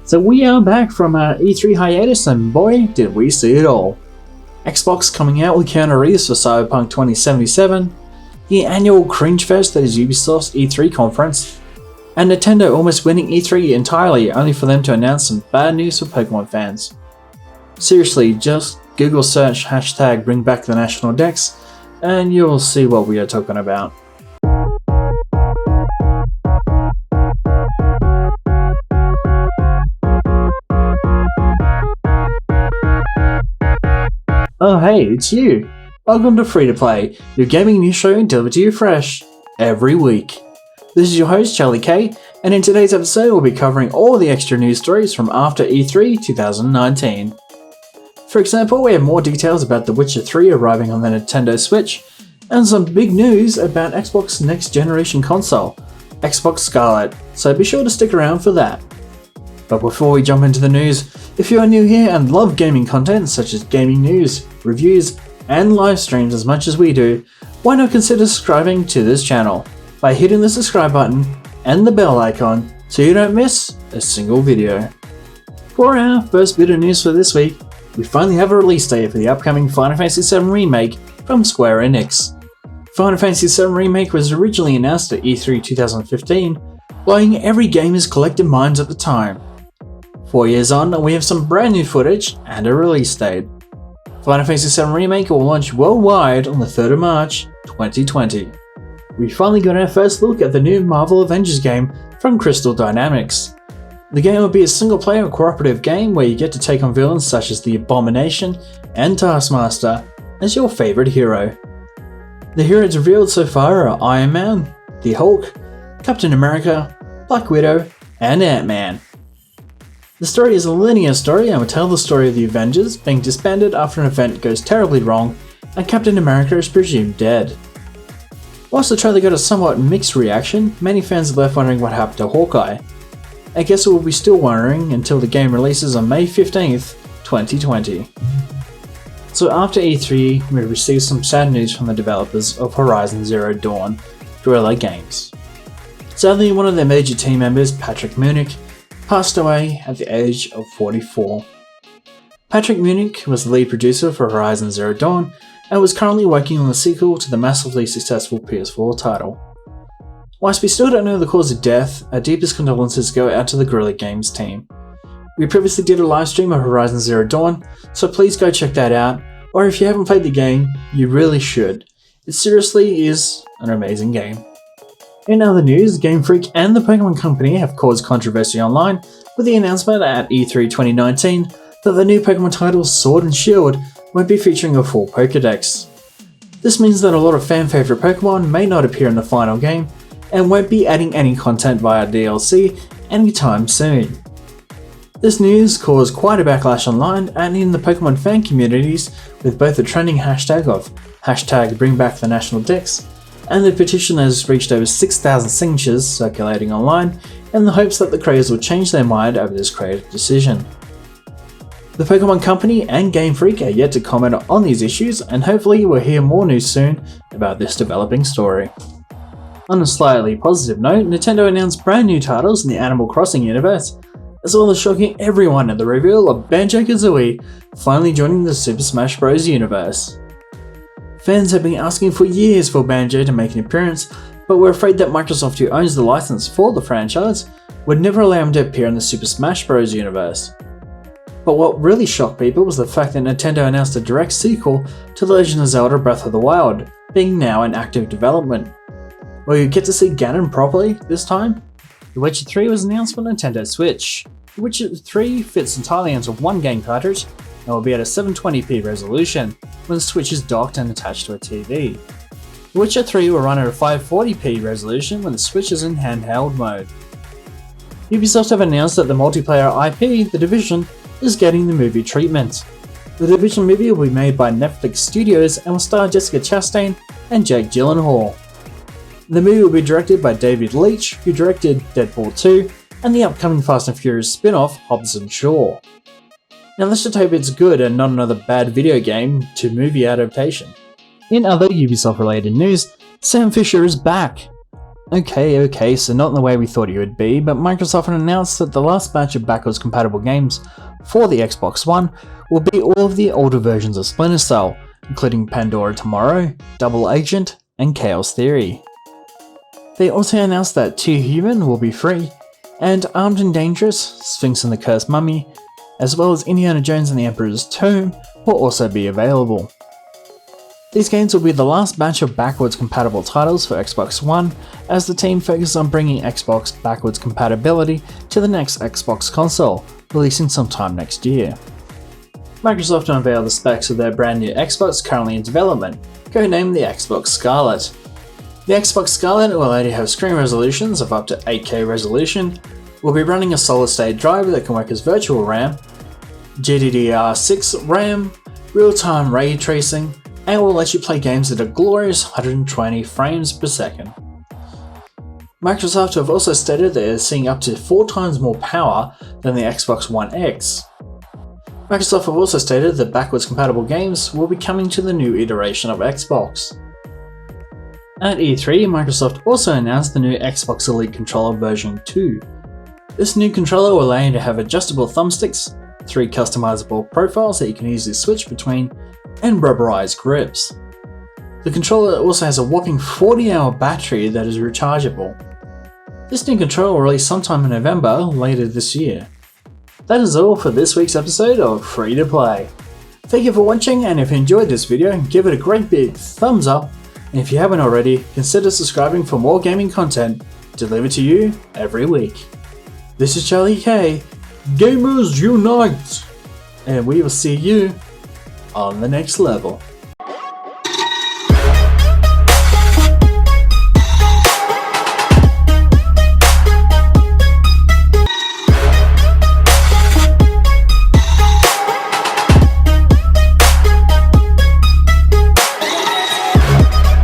So we are back from our E3 hiatus, and boy, did we see it all. Xbox coming out with Keanu Reeves for Cyberpunk 2077, the annual cringe fest that is Ubisoft's E3 conference, and Nintendo almost winning E3 entirely only for them to announce some bad news for Pokemon fans. Seriously, just Google search hashtag bring back the national Dex, and you'll see what we are talking about. Oh hey, it's you! Welcome to Free to Play, your gaming news show delivered to you fresh, every week. This is your host Charlie K, and in today's episode we'll be covering all the extra news stories from after E3 2019. For example, we have more details about The Witcher 3 arriving on the Nintendo Switch, and some big news about Xbox's next generation console, Xbox Scarlett, so be sure to stick around for that. But before we jump into the news, if you are new here and love gaming content such as gaming news, reviews, and live streams as much as we do, why not consider subscribing to this channel by hitting the subscribe button and the bell icon so you don't miss a single video. For our first bit of news for this week, we finally have a release date for the upcoming Final Fantasy VII Remake from Square Enix. Final Fantasy VII Remake was originally announced at E3 2015, blowing every gamer's collective minds at the time. 4 years on, we have some brand new footage and a release date. Final Fantasy VII Remake will launch worldwide on the 3rd of March 2020. We finally got our first look at the new Marvel Avengers game from Crystal Dynamics. The game will be a single-player cooperative game where you get to take on villains such as the Abomination and Taskmaster as your favourite hero. The heroes revealed so far are Iron Man, the Hulk, Captain America, Black Widow, and Ant-Man. The story is a linear story and will tell the story of the Avengers being disbanded after an event goes terribly wrong and Captain America is presumed dead. Whilst the trailer got a somewhat mixed reaction, many fans are left wondering what happened to Hawkeye. I guess we'll be still wondering until the game releases on May 15th, 2020. So after E3, we received some sad news from the developers of Horizon Zero Dawn, Guerrilla Games. Sadly, one of their major team members, Patrick Munich, passed away at the age of 44. Patrick Munich was the lead producer for Horizon Zero Dawn and was currently working on the sequel to the massively successful PS4 title. Whilst we still don't know the cause of death, our deepest condolences go out to the Guerrilla Games team. We previously did a live stream of Horizon Zero Dawn, so please go check that out, or if you haven't played the game, you really should. It seriously is an amazing game. In other news, Game Freak and the Pokemon Company have caused controversy online with the announcement at E3 2019 that the new Pokemon title Sword and Shield won't be featuring a full Pokédex. This means that a lot of fan favourite Pokemon may not appear in the final game and won't be adding any content via DLC anytime soon. This news caused quite a backlash online and in the Pokemon fan communities, with both the trending hashtag of #BringBackTheNationalDex and the petition has reached over 6,000 signatures circulating online in the hopes that the creators will change their mind over this creative decision. The Pokemon Company and Game Freak are yet to comment on these issues, and hopefully we'll hear more news soon about this developing story. On a slightly positive note, Nintendo announced brand new titles in the Animal Crossing universe, as well as shocking everyone at the reveal of Banjo-Kazooie finally joining the Super Smash Bros. Universe. Fans have been asking for years for Banjo to make an appearance, but were afraid that Microsoft, who owns the license for the franchise, would never allow him to appear in the Super Smash Bros. Universe. But what really shocked people was the fact that Nintendo announced a direct sequel to The Legend of Zelda Breath of the Wild, being now in active development. Will you get to see Ganon properly this time? The Witcher 3 was announced for Nintendo Switch. The Witcher 3 fits entirely into one game cartridge and will be at a 720p resolution when the Switch is docked and attached to a TV. The Witcher 3 will run at a 540p resolution when the Switch is in handheld mode. Ubisoft have announced that the multiplayer IP, The Division, is getting the movie treatment. The Division movie will be made by Netflix Studios and will star Jessica Chastain and Jake Gyllenhaal. The movie will be directed by David Leitch, who directed Deadpool 2 and the upcoming Fast and Furious spin-off Hobbs & Shaw. Now let's just hope it's good and not another bad video game to movie adaptation. In other Ubisoft related news, Sam Fisher is back. Okay, so not in the way we thought it would be, but Microsoft announced that the last batch of backwards compatible games for the Xbox One will be all of the older versions of Splinter Cell, including Pandora Tomorrow, Double Agent, and Chaos Theory. They also announced that Too Human will be free, and Armed and Dangerous, Sphinx and the Cursed Mummy, as well as Indiana Jones and the Emperor's Tomb will also be available. These games will be the last batch of backwards compatible titles for Xbox One, as the team focuses on bringing Xbox backwards compatibility to the next Xbox console, releasing sometime next year. Microsoft unveiled the specs of their brand new Xbox currently in development, codenamed the Xbox Scarlett. The Xbox Scarlett will already have screen resolutions of up to 8K resolution, will be running a solid-state drive that can work as virtual RAM, GDDR6 RAM, real-time ray tracing, and will let you play games at a glorious 120 frames per second. Microsoft have also stated that they're seeing up to 4 times more power than the Xbox One X. Microsoft have also stated that backwards compatible games will be coming to the new iteration of Xbox. At E3, Microsoft also announced the new Xbox Elite Controller version 2. This new controller will allow you to have adjustable thumbsticks, 3 customizable profiles that you can easily switch between, and rubberized grips. The controller also has a whopping 40-hour battery that is rechargeable. This new controller will release sometime in November later this year. That is all for this week's episode of Free to Play. Thank you for watching, and if you enjoyed this video, give it a great big thumbs up, and if you haven't already, consider subscribing for more gaming content delivered to you every week. This is Charlie K, Gamers Unite, and we will see you on the next level.